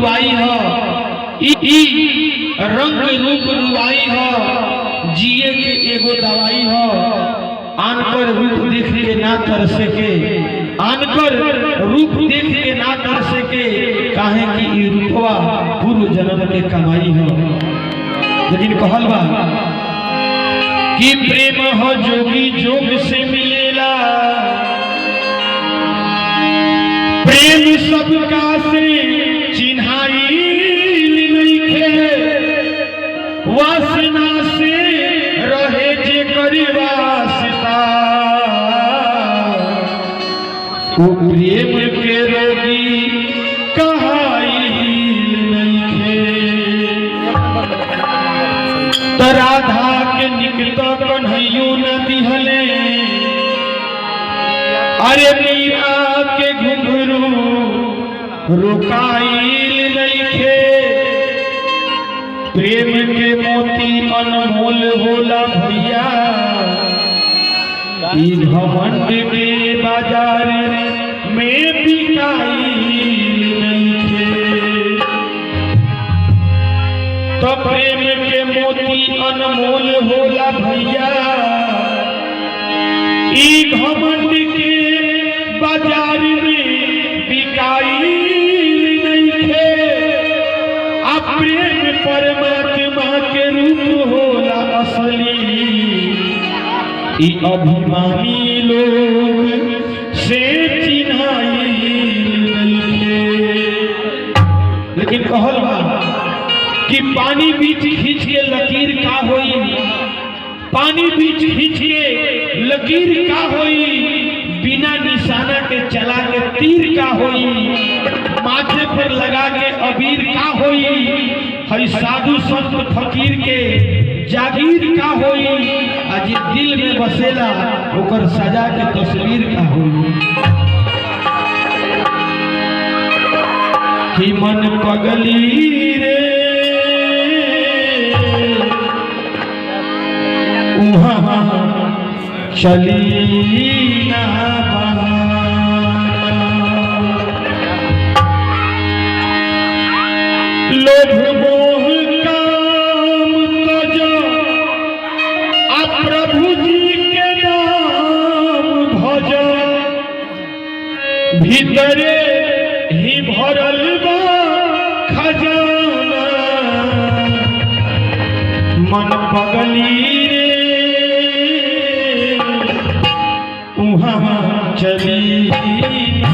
रुआई हो, रंग रूप रुआई हो, जिए के एगो दवाई हो। आनकर रूप देख के ना कर सके, आनकर रूप देख के ना कर सके, काहे कि ई रूपवा पूर्व जन्म के कमाई हो। लेकिन कहल बा कि प्रेम हो जोगी जोग से मिलेला, प्रेम सबका से चिन्हाई नइखे, वासना से रहे जे करी वास्ता, वो प्रेम के रोगी कहाई नइखे। तो राधा के निकट कन्हैयो न दिहले, अरे मीरा के घुंघरू रुकाइल नइखे। प्रेम के मोती अनमोल होला भैया, ई घमंड के बाजार में बिकाइल नइखे। तो प्रेम के मोती अनमोल होला भैया, ई घमंड के बाजार में बिकाइल नइखे। आ प्रेम परमात्मा के रूप होला असली, ई अभिमानी लोग से चिन्हाइल नइखे। लेकिन कहल बा कि पानी बीच खींच के लकीर का होई, पानी बीच खींच के लकीर का होई, बिना निशाना के चला के तीर का होई, माथे पर लगा के अबीर का होई, हई साधु संत फकीर के जागीर का होई, आज दिल में बसेला ओकर सजा के तस्वीर का होई। कि मन पगली रे उहाँ चली ना लोभ मोह काम तज, आ प्रभु जी के नाम भज। भीतरे ही भरल बा खजाना, मन पगली रे उहाँ चली ना।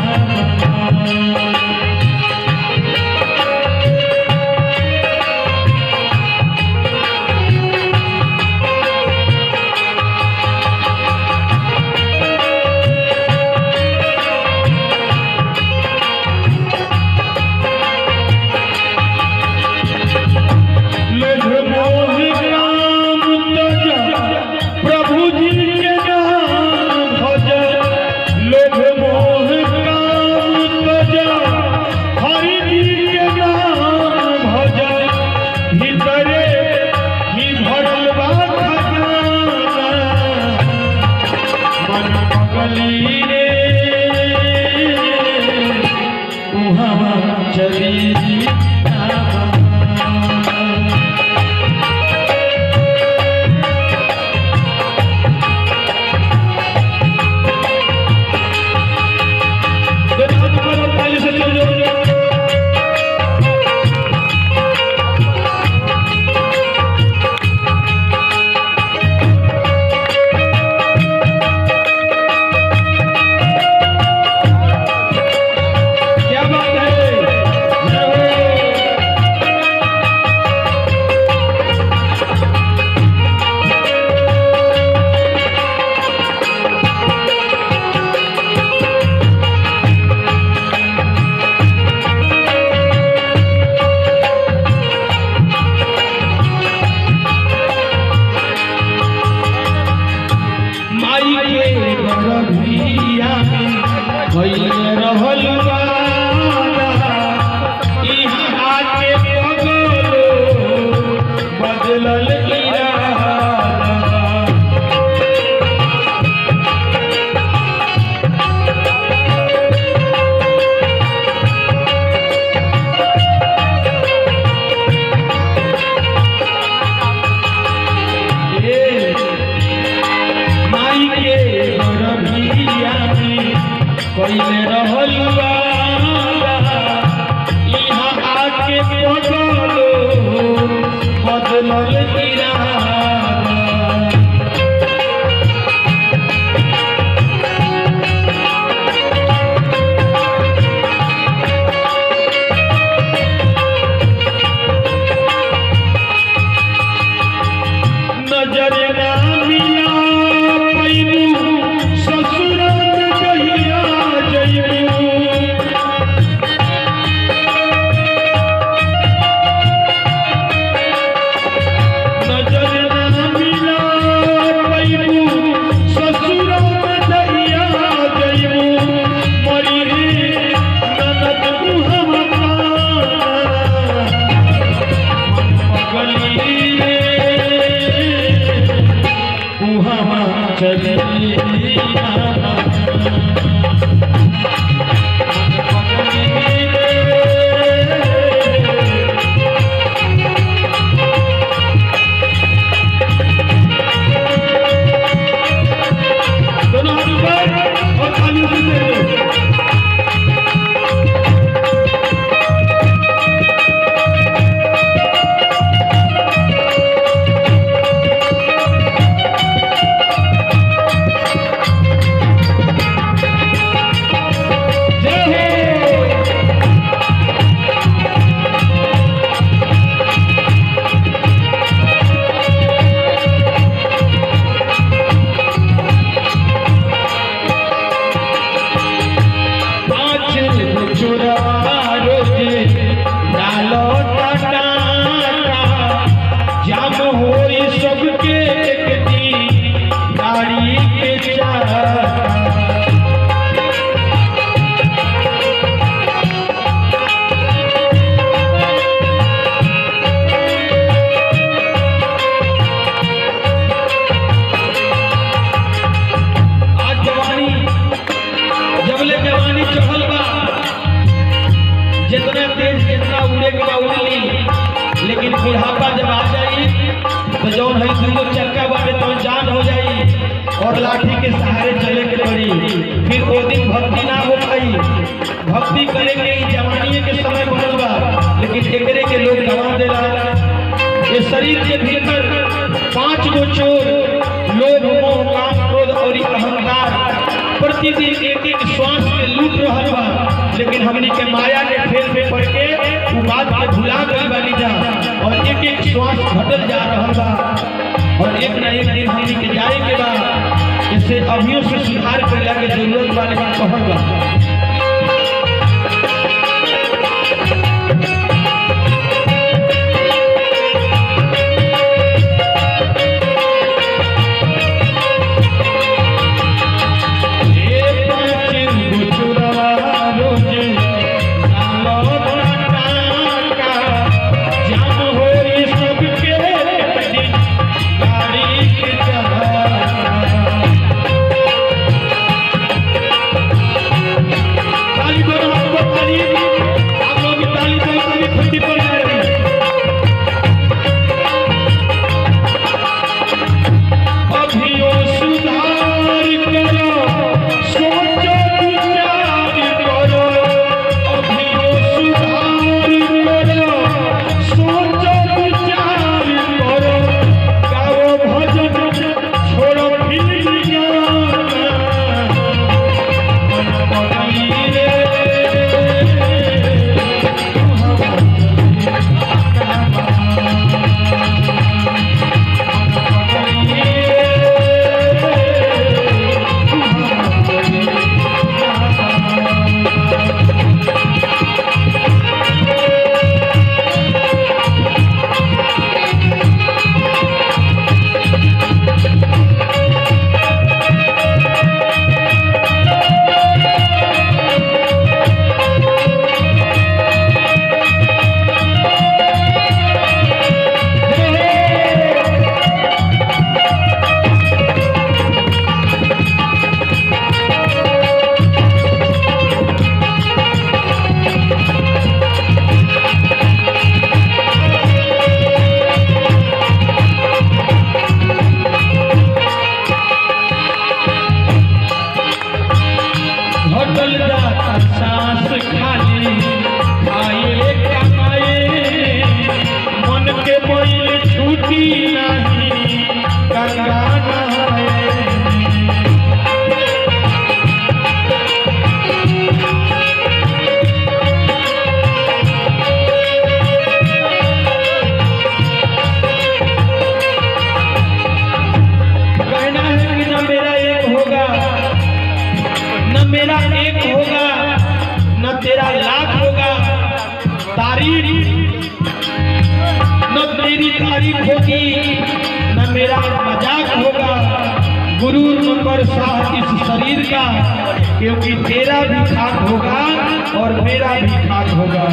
उड़े के बाद उड़ ली, लेकिन बुढ़ापा जब आ जाई तो जौन है दूगो चक्का बाटे तो जान हो जाई और लाठी के सहारे चले के पड़ी। फिर वो दिन भक्ति ना हो पाई। भक्ति करे के जवानी के समय बनल बा, लेकिन एकरे के लोग गवा देला। ये शरीर के भीतर 5 गो चोर लोभ मोह काम क्रोध और अहंकार प्रतिदिन एक श्वास के लूट रहल बा, लेकिन हमनी के माया के फेर में पड़ के उ बात के भुला गई बानी जा और एक श्वास घटल जा रहल बा और एक न एक दिन हमनी के जाए के बा। इसे अभियों से सुधार करला के जरूरत वाले कहल बा। गुरूर न कर साथ इस शरीर का, क्योंकि तेरा भी खाक होगा और मेरा भी खाक होगा।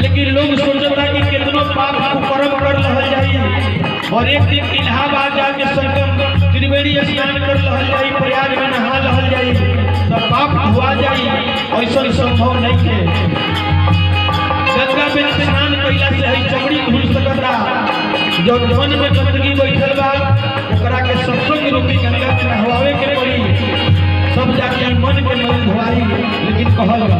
लेकिन लोग सोचता कि कितनों पाप कर्म कर रह जाई और एक दिन इलाहाबाद जाके संगम त्रिवेणी स्नान कर रह जाई, प्रयाग में नहा रह जाई तो पाप धुआ जाई। ऐसा संभव नहीं है। गंगा में स्नान कैला से ही चमड़ी धुल सकता। जो मन में गंदगी बैठल बा ओकरा के सत्संग रूपी गंगा में नहवावे के पड़ी, सब जाके मन के मन धोवाई। लेकिन कहल बा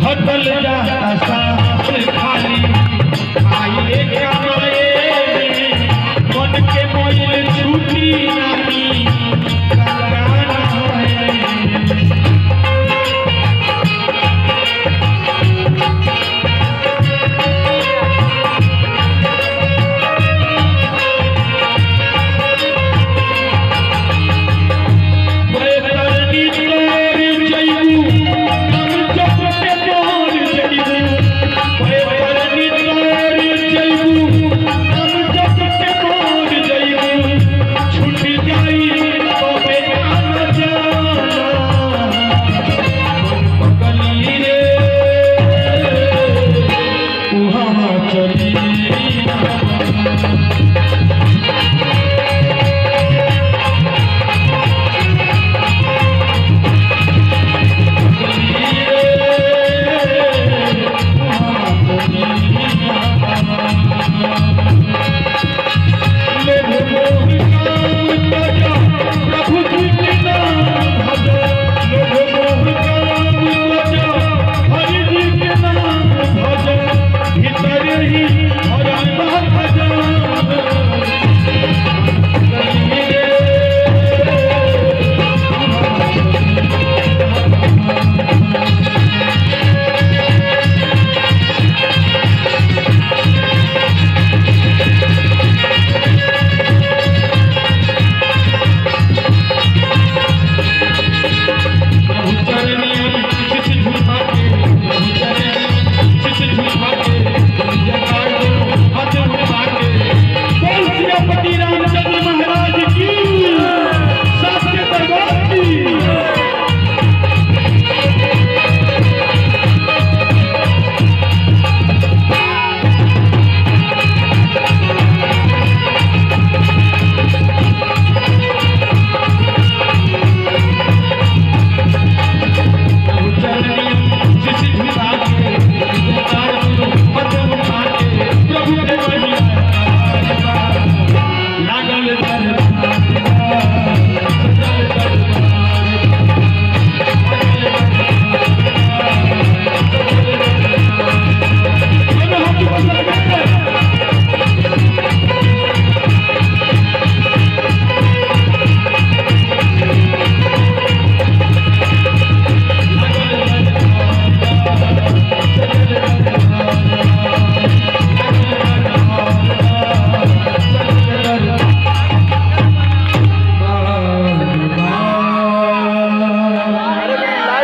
घटल जा सांस खाली चली